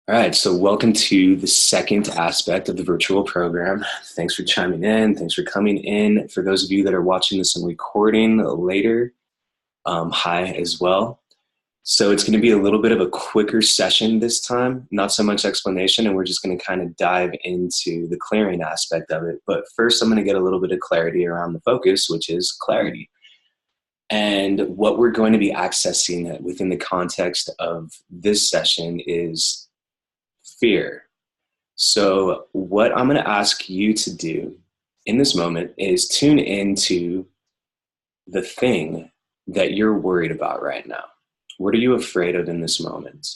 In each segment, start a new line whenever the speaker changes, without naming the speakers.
All right, so welcome to the second aspect of the virtual program. Thanks for chiming in. Thanks for coming in. For those of you that are watching this on recording later, hi as well. So it's going to be a little bit of a quicker session this time, not so much explanation, and we're just going to kind of dive into the clearing aspect of it. But first, I'm going to get a little bit of clarity around the focus, which is clarity. And what we're going to be accessing within the context of this session is fear. So what I'm going to ask you to do in this moment is tune into the thing that you're worried about right now. What are you afraid of in this moment?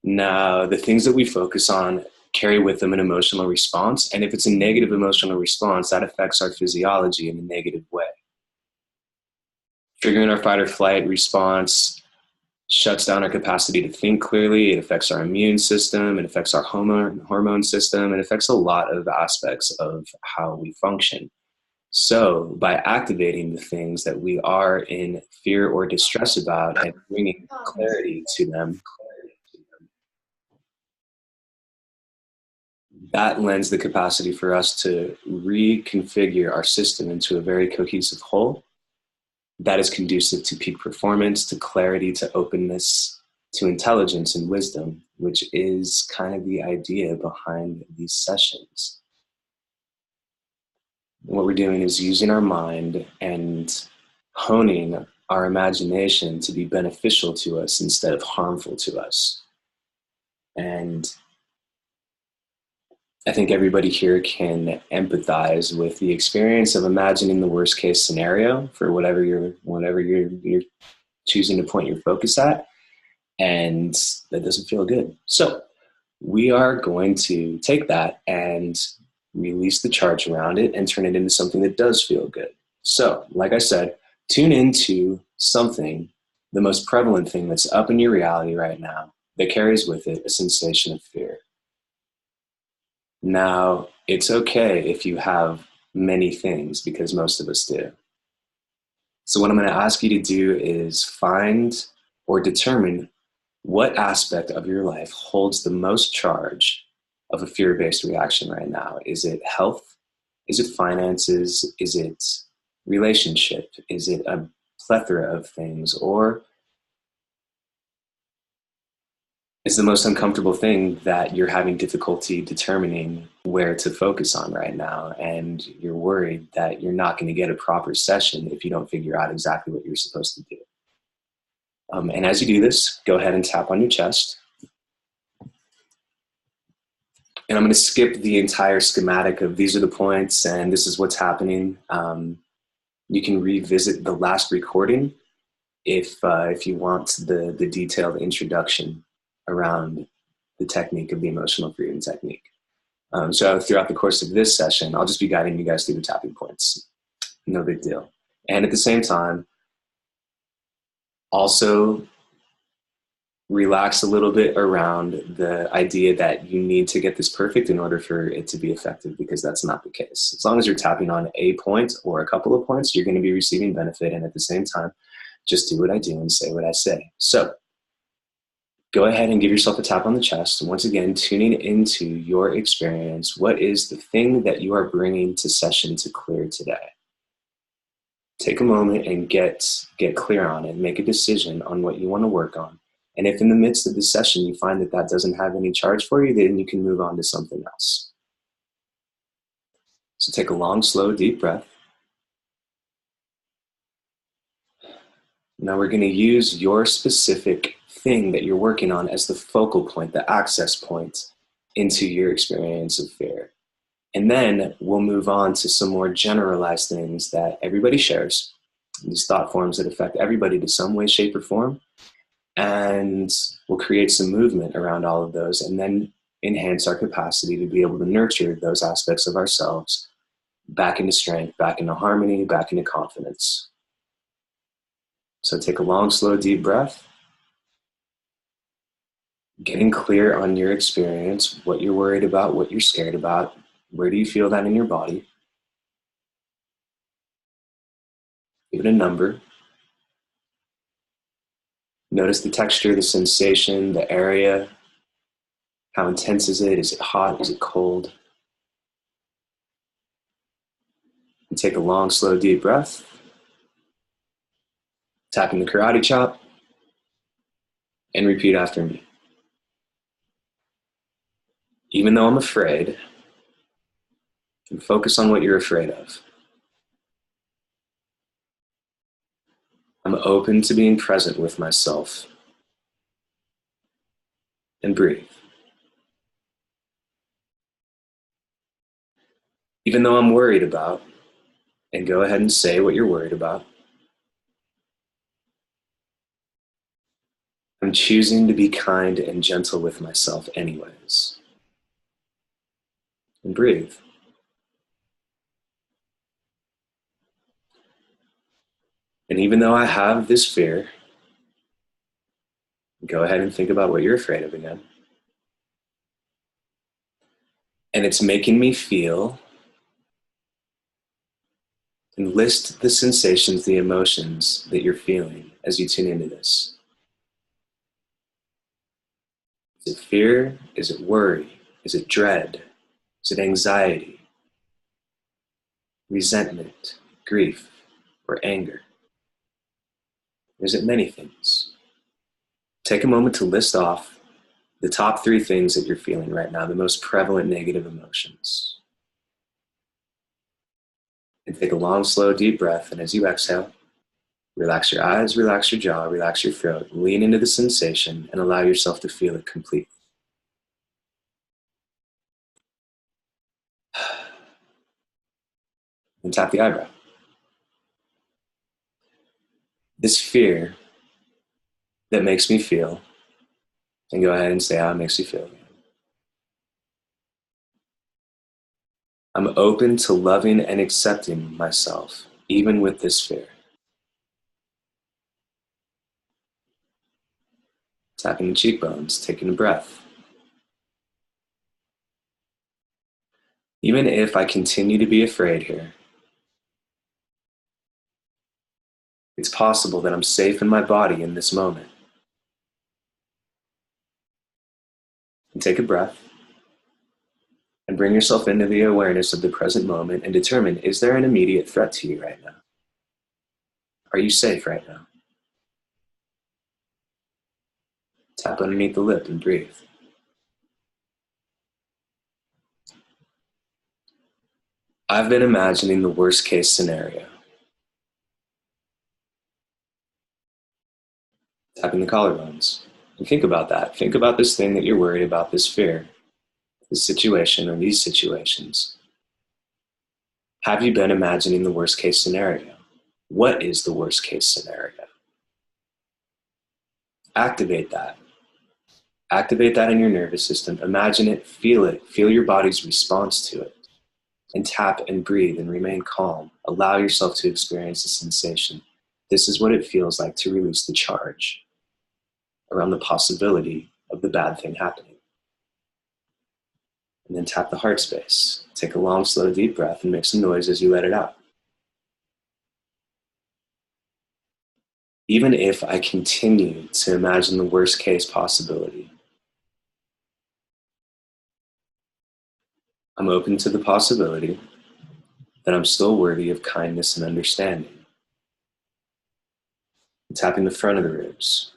Now, the things that we focus on carry with them an emotional response. And if it's a negative emotional response, that affects our physiology in a negative way. Triggering our fight or flight response shuts down our capacity to think clearly. It affects our immune system. It affects our hormone system. It affects a lot of aspects of how we function. So by activating the things that we are in fear or distress about and bringing clarity to them, that lends the capacity for us to reconfigure our system into a very cohesive whole that is conducive to peak performance, to clarity, to openness, to intelligence and wisdom, which is kind of the idea behind these sessions. What we're doing is using our mind and honing our imagination to be beneficial to us instead of harmful to us. And I think everybody here can empathize with the experience of imagining the worst case scenario for whatever you're choosing to point your focus at, and that doesn't feel good. So we are going to take that and release the charge around it and turn it into something that does feel good. So, like I said, tune into something, the most prevalent thing that's up in your reality right now that carries with it a sensation of fear. Now, it's okay if you have many things, because most of us do. So what I'm going to ask you to do is find or determine what aspect of your life holds the most charge of a fear-based reaction right now. Is it health? Is it finances? Is it relationship? Is it a plethora of things? Or is the most uncomfortable thing that you're having difficulty determining where to focus on right now, and you're worried that you're not going to get a proper session if you don't figure out exactly what you're supposed to do. And as you do this, go ahead and tap on your chest. And I'm going to skip the entire schematic of these are the points and this is what's happening. You can revisit the last recording if you want the detailed introduction around the technique of the emotional freedom technique. So throughout the course of this session, I'll just be guiding you guys through the tapping points. No big deal. And at the same time, also relax a little bit around the idea that you need to get this perfect in order for it to be effective, because that's not the case. As long as you're tapping on a point or a couple of points, you're going to be receiving benefit. And at the same time, just do what I do and say what I say. So go ahead and give yourself a tap on the chest. And once again, tuning into your experience. What is the thing that you are bringing to session to clear today? Take a moment and get clear on it. Make a decision on what you want to work on. And if in the midst of the session you find that that doesn't have any charge for you, then you can move on to something else. So take a long, slow, deep breath. Now we're going to use your specific thing that you're working on as the focal point, the access point into your experience of fear. And then we'll move on to some more generalized things that everybody shares, these thought forms that affect everybody to some way, shape, or form. And we'll create some movement around all of those and then enhance our capacity to be able to nurture those aspects of ourselves back into strength, back into harmony, back into confidence. So take a long, slow, deep breath. Getting clear on your experience, what you're worried about, what you're scared about. Where do you feel that in your body? Give it a number. Notice the texture, the sensation, the area, How intense is it? Is it hot? Is it cold? And take a long, slow, deep breath. Tapping the karate chop. And repeat after me. Even though I'm afraid, and focus on what you're afraid of. I'm open to being present with myself. And breathe. Even though I'm worried about, and go ahead and say what you're worried about, I'm choosing to be kind and gentle with myself anyways. And breathe. And even though I have this fear, go ahead and think about what you're afraid of again. And it's making me feel, and list the sensations, the emotions that you're feeling as you tune into this. Is it fear? Is it worry? Is it dread? Is it anxiety? Resentment, grief, or anger? Or is it many things? Take a moment to list off the top 3 things that you're feeling right now, the most prevalent negative emotions. And take a long, slow, deep breath. And as you exhale, relax your eyes, relax your jaw, relax your throat. Lean into the sensation and allow yourself to feel it completely. And tap the eyebrow. This fear that makes me feel, and go ahead and say how it makes you feel. I'm open to loving and accepting myself, even with this fear. Tapping the cheekbones, taking a breath. Even if I continue to be afraid here, it's possible that I'm safe in my body in this moment. And take a breath and bring yourself into the awareness of the present moment and determine, is there an immediate threat to you right now? Are you safe right now? Tap underneath the lip and breathe. I've been imagining the worst case scenario. Tapping the collarbones. And think about that. Think about this thing that you're worried about, this fear, this situation or these situations. Have you been imagining the worst case scenario? What is the worst case scenario? Activate that. Activate that in your nervous system. Imagine it, feel your body's response to it. And tap and breathe and remain calm. Allow yourself to experience the sensation. This is what it feels like to release the charge around the possibility of the bad thing happening. And then tap the heart space. Take a long, slow, deep breath and make some noise as you let it out. Even if I continue to imagine the worst case possibility, I'm open to the possibility that I'm still worthy of kindness and understanding. And tapping the front of the ribs.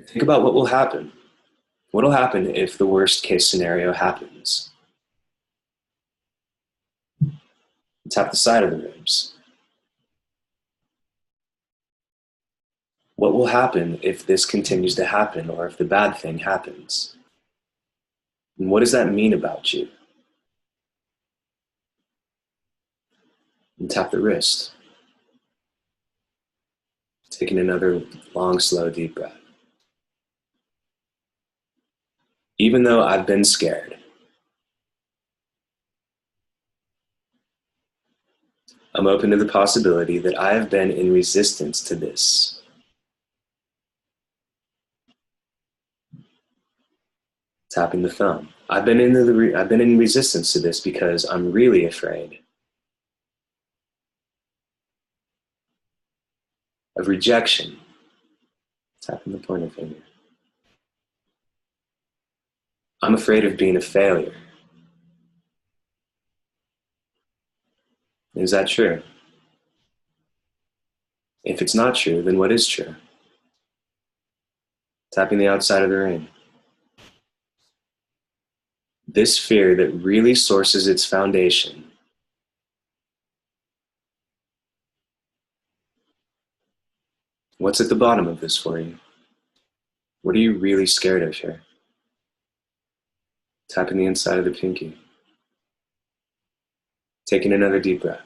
Think about what will happen. What will happen if the worst case scenario happens? Tap the side of the ribs. What will happen if this continues to happen or if the bad thing happens? And what does that mean about you? And tap the wrist. Taking another long, slow, deep breath. Even though I've been scared, I'm open to the possibility that I have been in resistance to this. Tapping the thumb. I've been in resistance to this because I'm really afraid of rejection, Tapping the pointer finger. I'm afraid of being a failure. Is that true? If it's not true, then what is true? Tapping the outside of the ring. This fear that really sources its foundation. What's at the bottom of this for you? What are you really scared of here? Tapping the inside of the pinky. Taking another deep breath.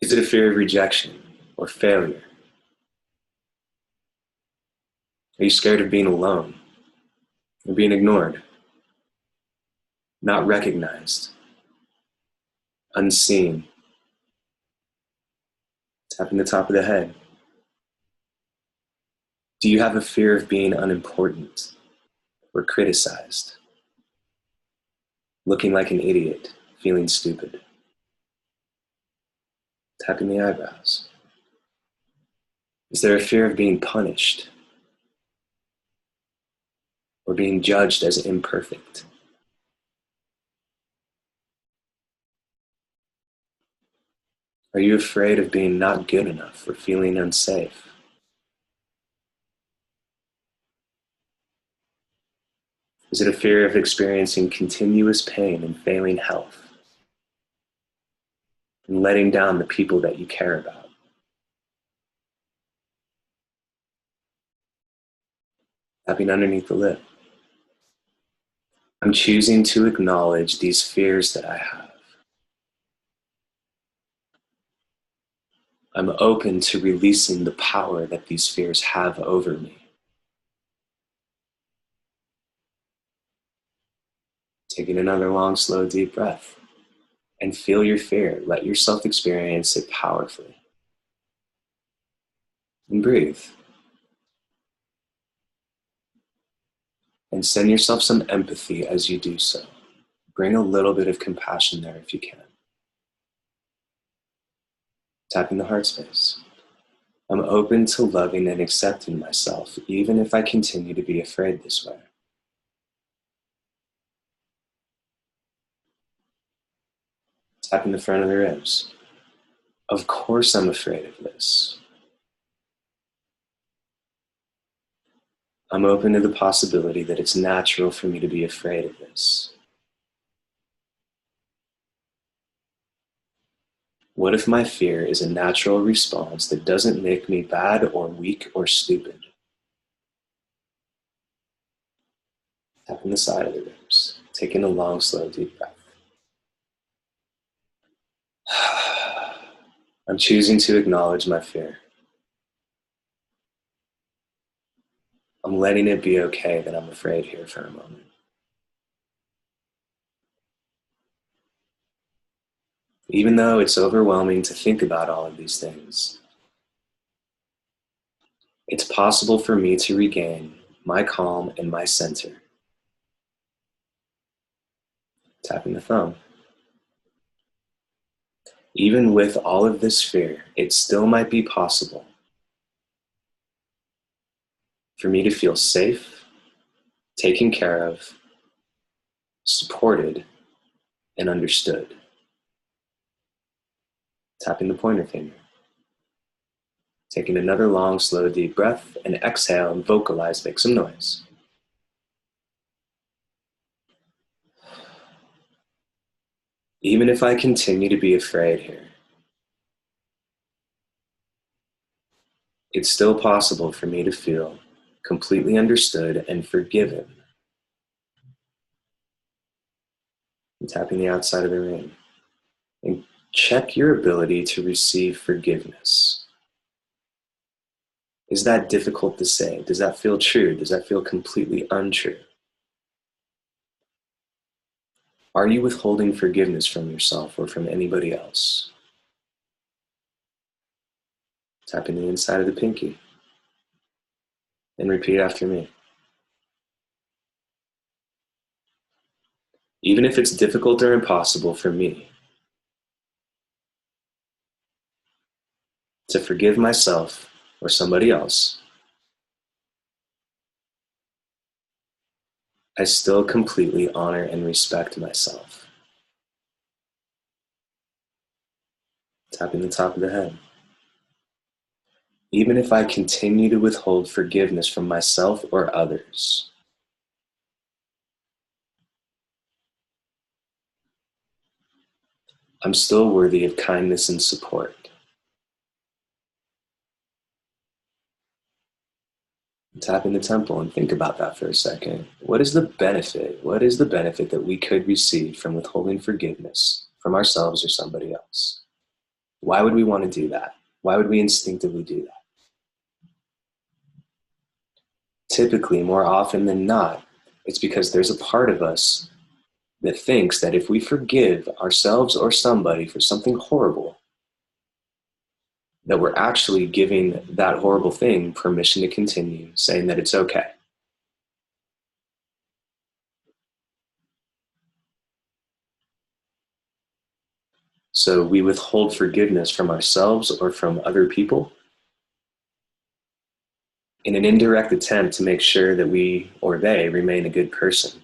Is it a fear of rejection or failure? Are you scared of being alone or being ignored, not recognized, unseen? Tapping the top of the head. Do you have a fear of being unimportant or criticized? Looking like an idiot, feeling stupid? Tapping the eyebrows. Is there a fear of being punished or being judged as imperfect? Are you afraid of being not good enough or feeling unsafe? Is it a fear of experiencing continuous pain and failing health and letting down the people that you care about? Tapping underneath the lip. I'm choosing to acknowledge these fears that I have. I'm open to releasing the power that these fears have over me. Taking another long, slow, deep breath. And feel your fear. Let yourself experience it powerfully. And breathe. And send yourself some empathy as you do so. Bring a little bit of compassion there if you can. Tapping the heart space. I'm open to loving and accepting myself, even if I continue to be afraid this way. Tapping the front of the ribs. Of course I'm afraid of this. I'm open to the possibility that it's natural for me to be afraid of this. What if my fear is a natural response that doesn't make me bad or weak or stupid? Tapping the side of the ribs, taking a long, slow, deep breath. I'm choosing to acknowledge my fear. I'm letting it be okay that I'm afraid here for a moment. Even though it's overwhelming to think about all of these things, it's possible for me to regain my calm and my center. Tapping the thumb. Even with all of this fear, it still might be possible for me to feel safe, taken care of, supported, and understood. Tapping the pointer finger. Taking another long, slow, deep breath, and exhale and vocalize, make some noise. Even if I continue to be afraid here, it's still possible for me to feel completely understood and forgiven. And tapping the outside of the ring. And check your ability to receive forgiveness. Is that difficult to say? Does that feel true? Does that feel completely untrue? Are you withholding forgiveness from yourself or from anybody else? Tapping the inside of the pinky. And repeat after me. Even if it's difficult or impossible for me to forgive myself or somebody else, I still completely honor and respect myself. Tapping the top of the head. Even if I continue to withhold forgiveness from myself or others, I'm still worthy of kindness and support. Tapping the temple and think about that for a second. What is the benefit? What is the benefit that we could receive from withholding forgiveness from ourselves or somebody else? Why would we want to do that? Why would we instinctively do that? Typically, more often than not, it's because there's a part of us that thinks that if we forgive ourselves or somebody for something horrible, that we're actually giving that horrible thing permission to continue, saying that it's okay. So we withhold forgiveness from ourselves or from other people in an indirect attempt to make sure that we or they remain a good person,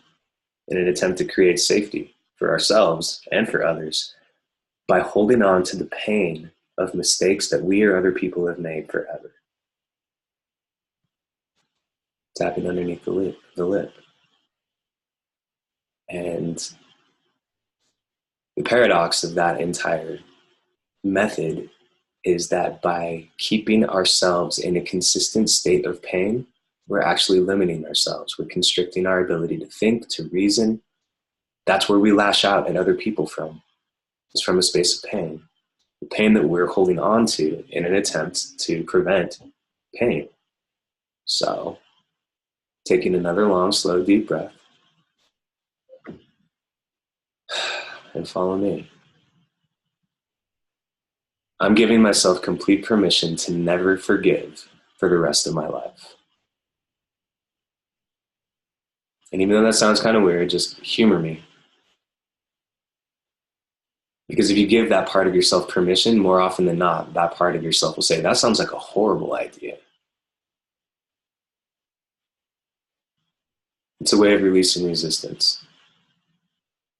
in an attempt to create safety for ourselves and for others by holding on to the pain of mistakes that we or other people have made forever. Tapping underneath the lip. And the paradox of that entire method is that by keeping ourselves in a consistent state of pain, we're actually limiting ourselves. We're constricting our ability to think, to reason. That's where we lash out at other people from. It's from a space of pain. The pain that we're holding on to in an attempt to prevent pain. So, taking another long, slow, deep breath. And follow me. I'm giving myself complete permission to never forgive for the rest of my life. And even though that sounds kind of weird, just humor me. Because if you give that part of yourself permission, more often than not, that part of yourself will say, that sounds like a horrible idea. It's a way of releasing resistance.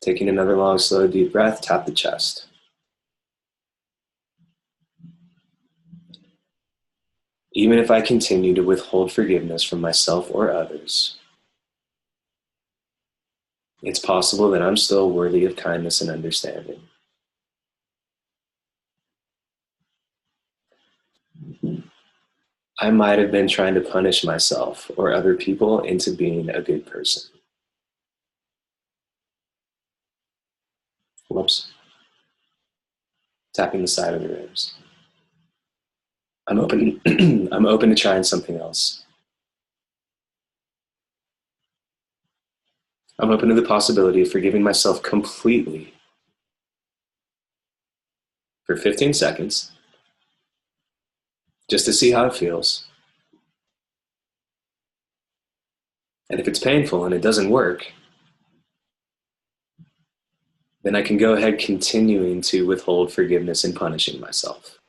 Taking another long, slow, deep breath, tap the chest. Even if I continue to withhold forgiveness from myself or others, it's possible that I'm still worthy of kindness and understanding. I might have been trying to punish myself or other people into being a good person. Whoops. Tapping the side of the ribs. I'm open, I'm open to trying something else. I'm open to the possibility of forgiving myself completely for 15 seconds, just to see how it feels. And if it's painful and it doesn't work, then I can go ahead continuing to withhold forgiveness and punishing myself.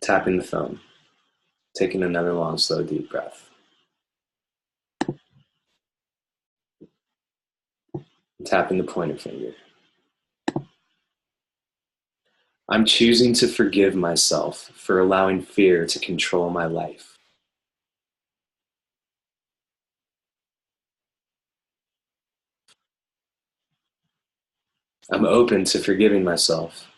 Tapping the thumb, taking another long, slow, deep breath. Tapping the pointer finger. I'm choosing to forgive myself for allowing fear to control my life. I'm open to forgiving myself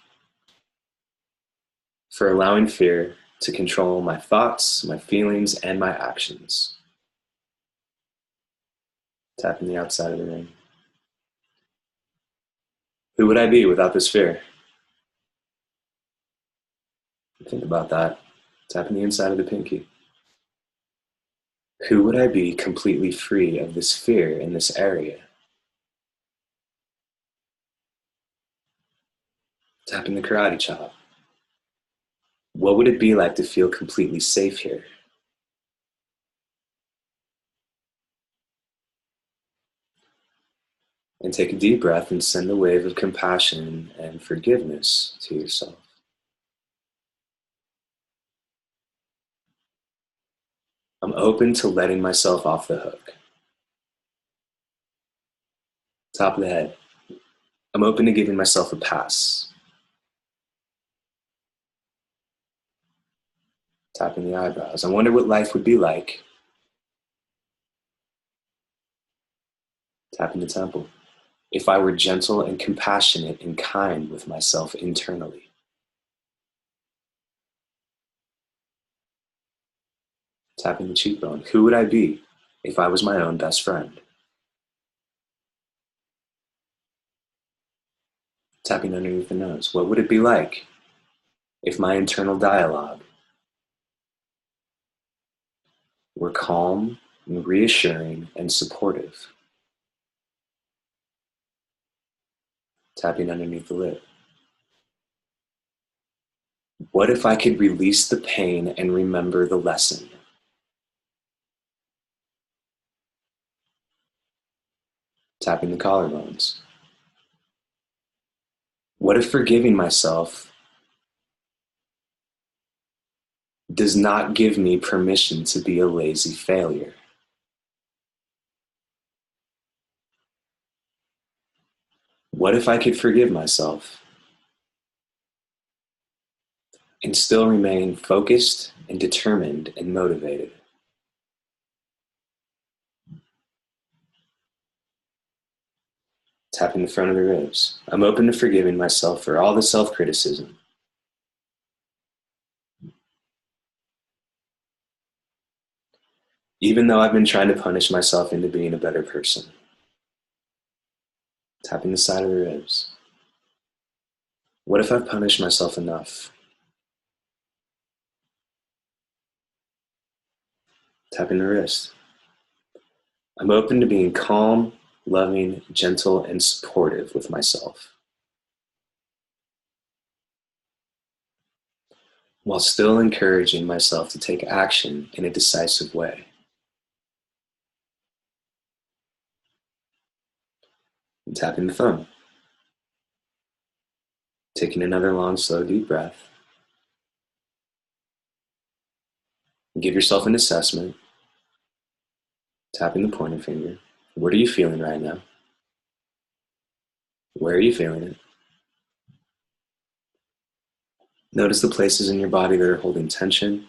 for allowing fear to control my thoughts, my feelings, and my actions. Tapping the outside of the ring. Who would I be without this fear? Think about that. Tapping the inside of the pinky. Who would I be completely free of this fear in this area? Tapping the karate chop. What would it be like to feel completely safe here? And take a deep breath and send a wave of compassion and forgiveness to yourself. I'm open to letting myself off the hook. Top of the head. I'm open to giving myself a pass. Tapping the eyebrows. I wonder what life would be like. Tapping the temple. If I were gentle and compassionate and kind with myself internally. Tapping the cheekbone. Who would I be if I was my own best friend? Tapping underneath the nose. What would it be like if my internal dialogue were calm and reassuring and supportive? Tapping underneath the lip. What if I could release the pain and remember the lesson? Tapping the collarbones. What if forgiving myself does not give me permission to be a lazy failure? What if I could forgive myself and still remain focused and determined and motivated? Tapping the front of the ribs. I'm open to forgiving myself for all the self-criticism. Even though I've been trying to punish myself into being a better person. Tapping the side of the ribs. What if I've punished myself enough? Tapping the wrist. I'm open to being calm, loving, gentle, and supportive with myself, while still encouraging myself to take action in a decisive way. And tapping the thumb. Taking another long, slow, deep breath. Give yourself an assessment. Tapping the pointer finger. What are you feeling right now? Where are you feeling it? Notice the places in your body that are holding tension.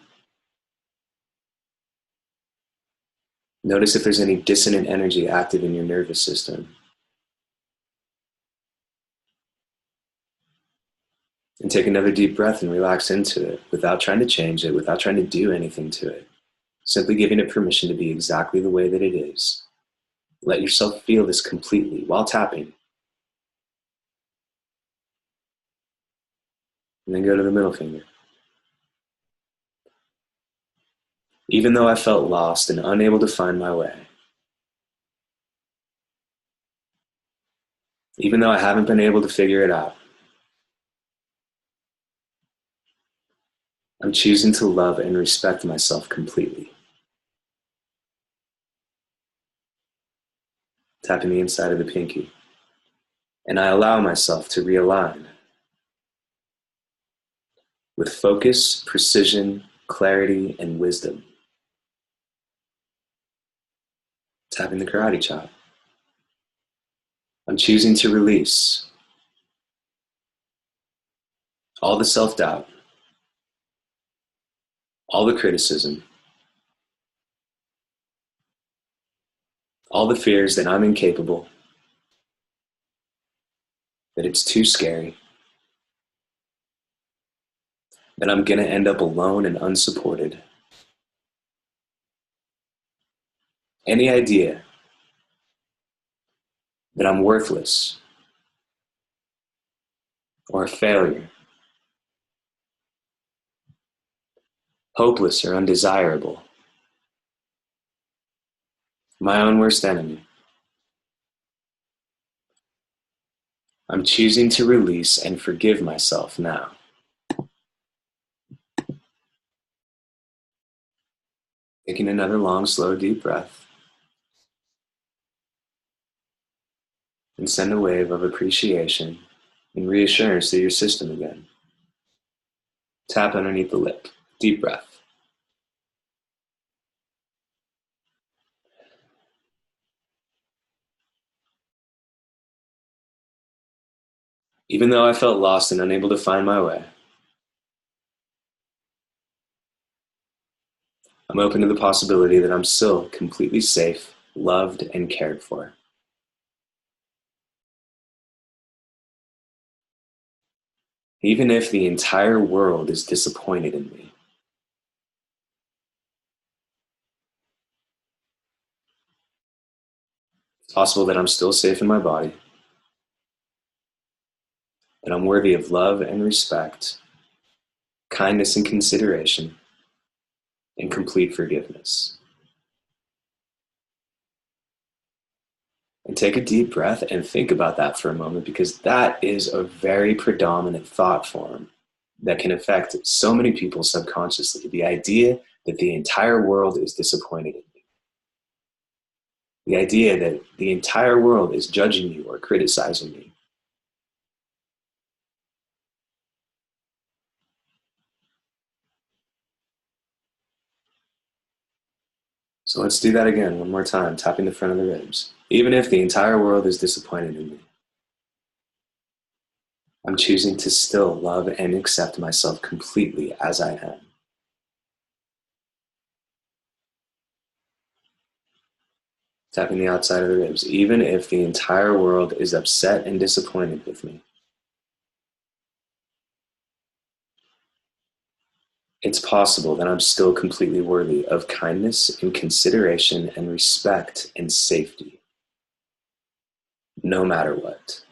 Notice if there's any dissonant energy active in your nervous system. And take another deep breath and relax into it without trying to change it, without trying to do anything to it. Simply giving it permission to be exactly the way that it is. Let yourself feel this completely while tapping. And then go to the middle finger. Even though I felt lost and unable to find my way, even though I haven't been able to figure it out, I'm choosing to love and respect myself completely. Tapping the inside of the pinky. And I allow myself to realign with focus, precision, clarity, and wisdom. Tapping the karate chop. I'm choosing to release all the self-doubt, all the criticism, all the fears that I'm incapable, that it's too scary, that I'm going to end up alone and unsupported. Any idea that I'm worthless or a failure, hopeless or undesirable, my own worst enemy. I'm choosing to release and forgive myself now. Taking another long, slow, deep breath. And send a wave of appreciation and reassurance through your system again. Tap underneath the lip. Deep breath. Even though I felt lost and unable to find my way, I'm open to the possibility that I'm still completely safe, loved, and cared for. Even if the entire world is disappointed in me. It's possible that I'm still safe in my body, that I'm worthy of love and respect, kindness and consideration, and complete forgiveness. And take a deep breath and think about that for a moment, because that is a very predominant thought form that can affect so many people subconsciously. The idea that the entire world is disappointed in you. The idea that the entire world is judging you or criticizing you. So let's do that again one more time, tapping the front of the ribs. Even if the entire world is disappointed in me, I'm choosing to still love and accept myself completely as I am. Tapping the outside of the ribs. Even if the entire world is upset and disappointed with me, it's possible that I'm still completely worthy of kindness and consideration and respect and safety, no matter what.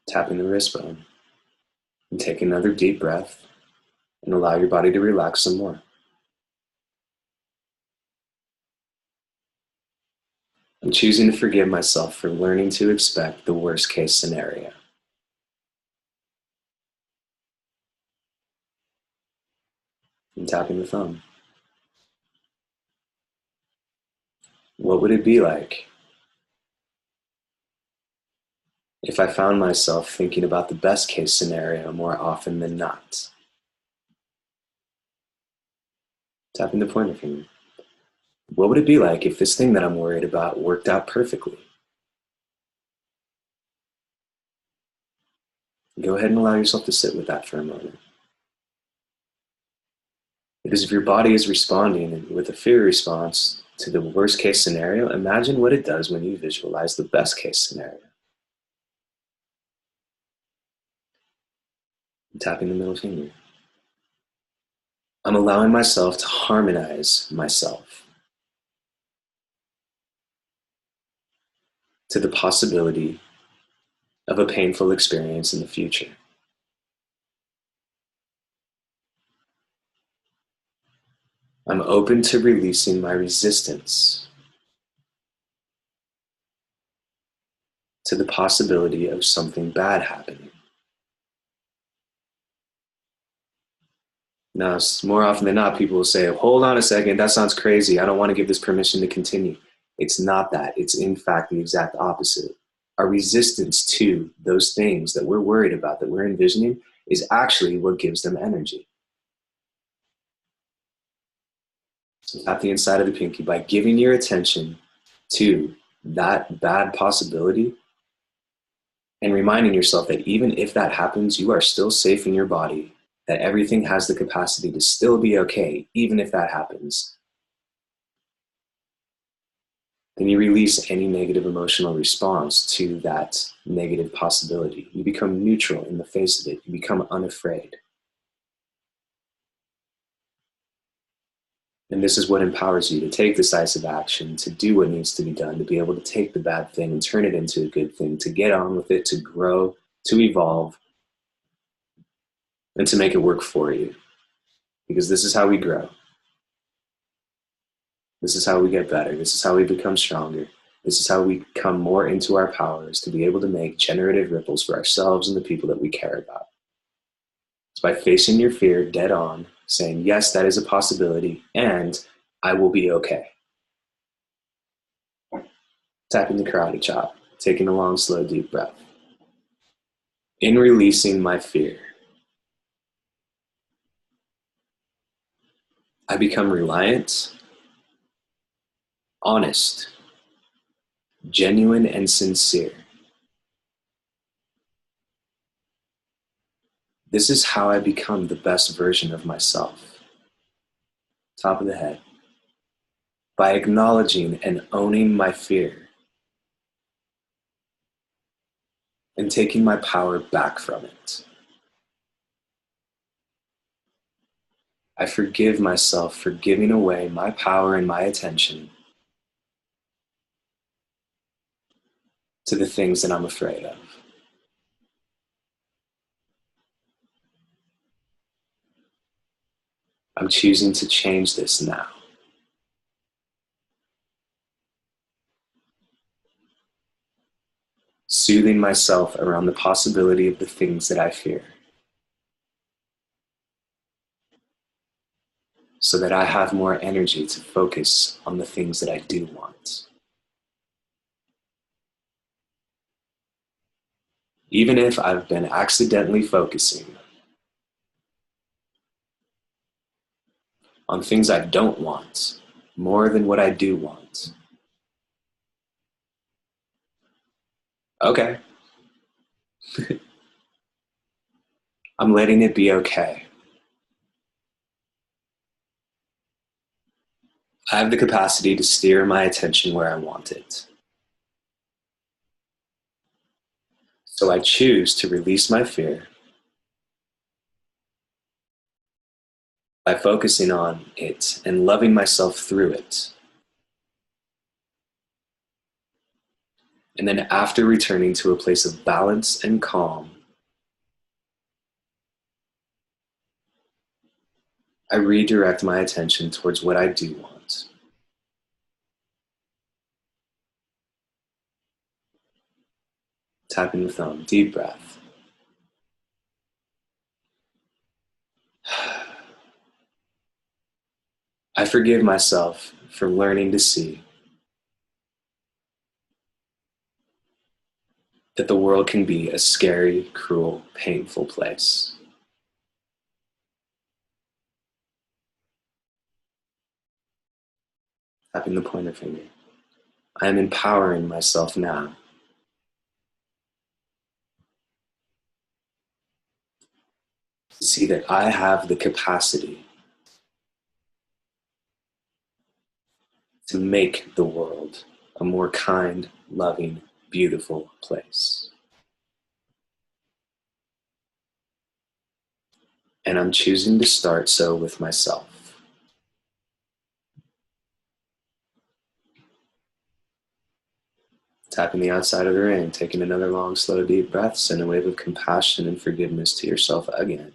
Tapping the wrist bone. And take another deep breath and allow your body to relax some more. I'm choosing to forgive myself for learning to expect the worst case scenario. And tapping the thumb. What would it be like if I found myself thinking about the best case scenario more often than not? Tapping the pointer finger. What would it be like if this thing that I'm worried about worked out perfectly? Go ahead and allow yourself to sit with that for a moment. Because if your body is responding with a fear response to the worst case scenario, imagine what it does when you visualize the best case scenario. Tapping the middle finger. I'm allowing myself to harmonize myself to the possibility of a painful experience in the future. I'm open to releasing my resistance to the possibility of something bad happening. Now, more often than not, people will say, hold on a second, that sounds crazy. I don't want to give this permission to continue. It's not that. It's in fact the exact opposite. Our resistance to those things that we're worried about, that we're envisioning, is actually what gives them energy. So tap the inside of the pinky. By giving your attention to that bad possibility and reminding yourself that even if that happens, you are still safe in your body, that everything has the capacity to still be okay, even if that happens. Then you release any negative emotional response to that negative possibility. You become neutral in the face of it. You become unafraid. And this is what empowers you to take decisive action, to do what needs to be done, to be able to take the bad thing and turn it into a good thing, to get on with it, to grow, to evolve, and to make it work for you. Because this is how we grow. This is how we get better. This is how we become stronger. This is how we come more into our powers to be able to make generative ripples for ourselves and the people that we care about. It's by facing your fear dead on, saying, yes, that is a possibility, and I will be okay. Tapping the karate chop, taking a long, slow, deep breath. In releasing my fear, I become reliant, honest, genuine, and sincere. This is how I become the best version of myself. Top of the head. By acknowledging and owning my fear and taking my power back from it. I forgive myself for giving away my power and my attention to the things that I'm afraid of. I'm choosing to change this now. Soothing myself around the possibility of the things that I fear, so that I have more energy to focus on the things that I do want. Even if I've been accidentally focusing on things I don't want more than what I do want. Okay. I'm letting it be okay. I have the capacity to steer my attention where I want it. So I choose to release my fear by focusing on it and loving myself through it. And then after returning to a place of balance and calm, I redirect my attention towards what I do want. Tapping the thumb, deep breath. I forgive myself for learning to see that the world can be a scary, cruel, painful place. Tapping the pointer finger. I am empowering myself now to see that I have the capacity to make the world a more kind, loving, beautiful place. And I'm choosing to start so with myself. Tapping the outside of the ring, taking another long, slow, deep breath, send a wave of compassion and forgiveness to yourself again,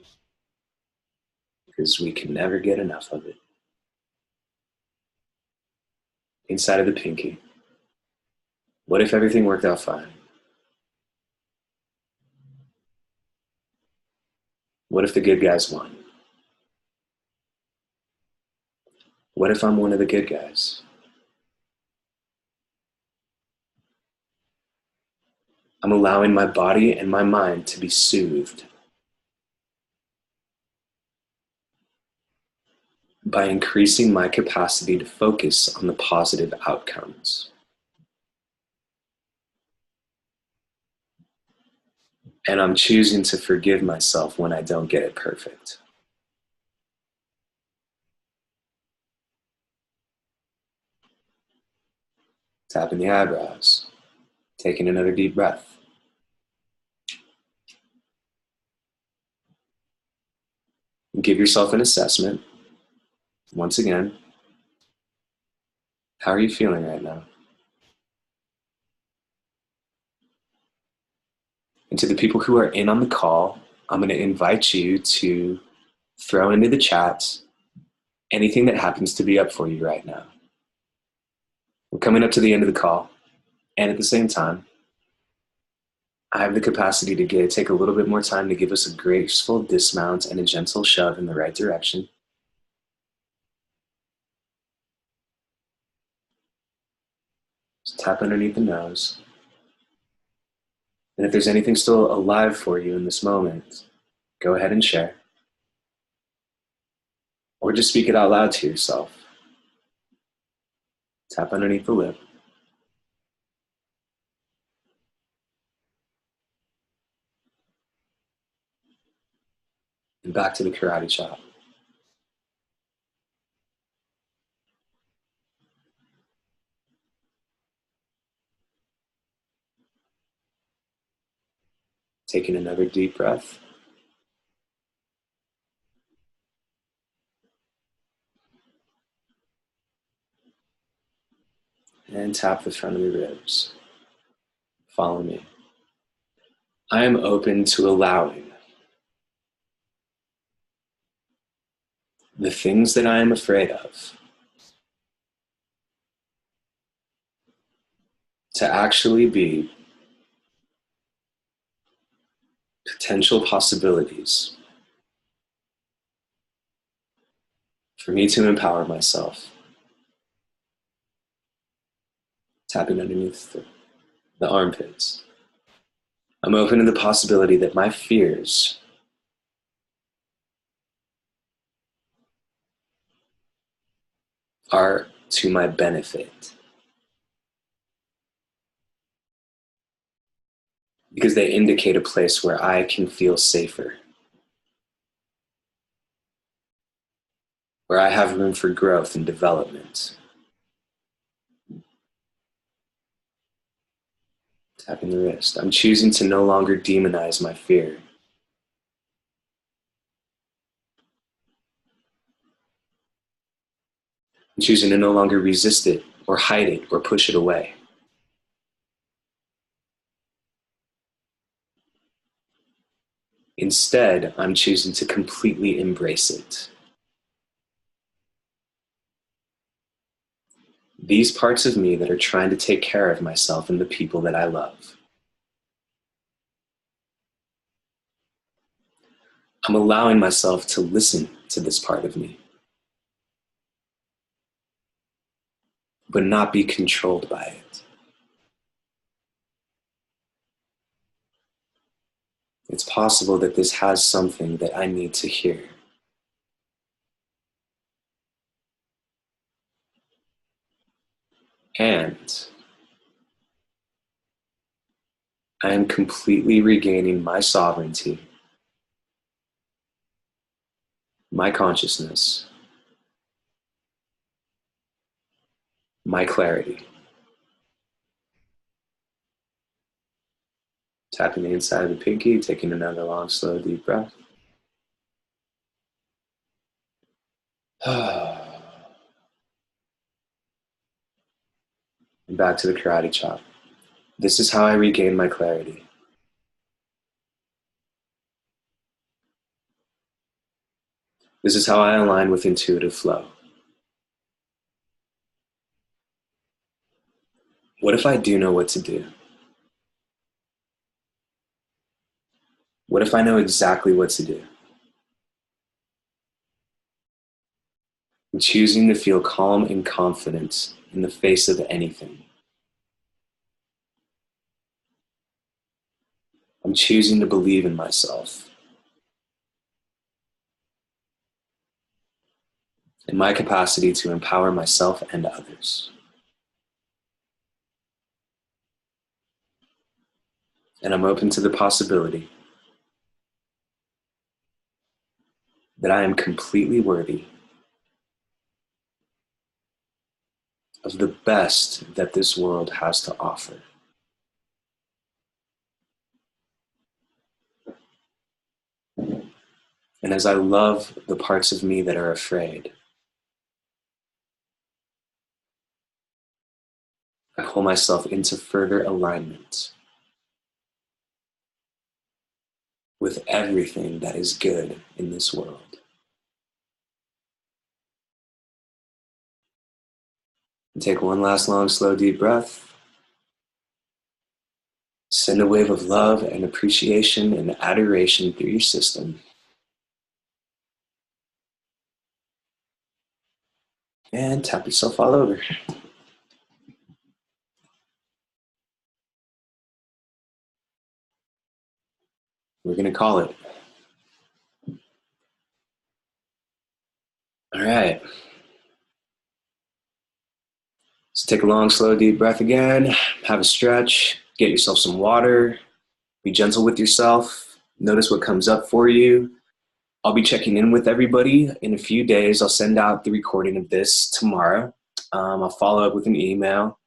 because we can never get enough of it. Inside of the pinky. What if everything worked out fine? What if the good guys won? What if I'm one of the good guys? I'm allowing my body and my mind to be soothed by increasing my capacity to focus on the positive outcomes. And I'm choosing to forgive myself when I don't get it perfect. Tapping the eyebrows, taking another deep breath. Give yourself an assessment. Once again, how are you feeling right now? And to the people who are in on the call, I'm going to invite you to throw into the chat anything that happens to be up for you right now. We're coming up to the end of the call, and at the same time, I have the capacity to take a little bit more time to give us a graceful dismount and a gentle shove in the right direction. Just tap underneath the nose. And if there's anything still alive for you in this moment, go ahead and share. Or just speak it out loud to yourself. Tap underneath the lip. And back to the karate chop. Taking another deep breath. And tap the front of the ribs. Follow me. I am open to allowing the things that I am afraid of to actually be potential possibilities for me to empower myself. Tapping underneath the armpits. I'm open to the possibility that my fears are to my benefit because they indicate a place where I can feel safer, where I have room for growth and development. Tapping the wrist. I'm choosing to no longer demonize my fear. I'm choosing to no longer resist it or hide it or push it away. Instead, I'm choosing to completely embrace it. These parts of me that are trying to take care of myself and the people that I love. I'm allowing myself to listen to this part of me, but not be controlled by it. It's possible that this has something that I need to hear. And I am completely regaining my sovereignty, my consciousness, my clarity. Tapping the inside of the pinky, taking another long, slow, deep breath. And back to the karate chop. This is how I regain my clarity. This is how I align with intuitive flow. What if I do know what to do? What if I know exactly what to do? I'm choosing to feel calm and confident in the face of anything. I'm choosing to believe in myself, in my capacity to empower myself and others. And I'm open to the possibility that I am completely worthy of the best that this world has to offer. And as I love the parts of me that are afraid, I pull myself into further alignment with everything that is good in this world. And take one last long, slow, deep breath. Send a wave of love and appreciation and adoration through your system. And tap yourself all over. we're going to call it. All right. So take a long, slow, deep breath again. Have a stretch. Get yourself some water. Be gentle with yourself. Notice what comes up for you. I'll be checking in with everybody in a few days. I'll send out the recording of this tomorrow. I'll follow up with an email,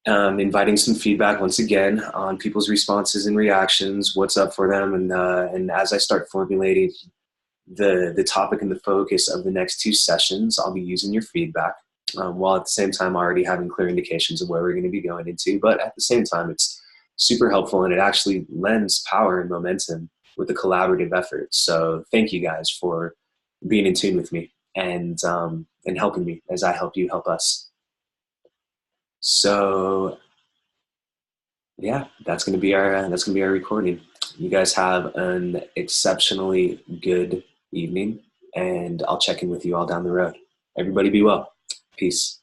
inviting some feedback once again on people's responses and reactions, what's up for them, and as I start formulating the topic and the focus of the next 2 sessions, I'll be using your feedback, while at the same time already having clear indications of where we're going to be going into. But at the same time, it's super helpful, and it actually lends power and momentum with a collaborative effort. So thank you guys for being in tune with me and helping me as I help you help us. So yeah, that's going to be our recording. You guys have an exceptionally good evening, and I'll check in with you all down the road. Everybody be well. Peace.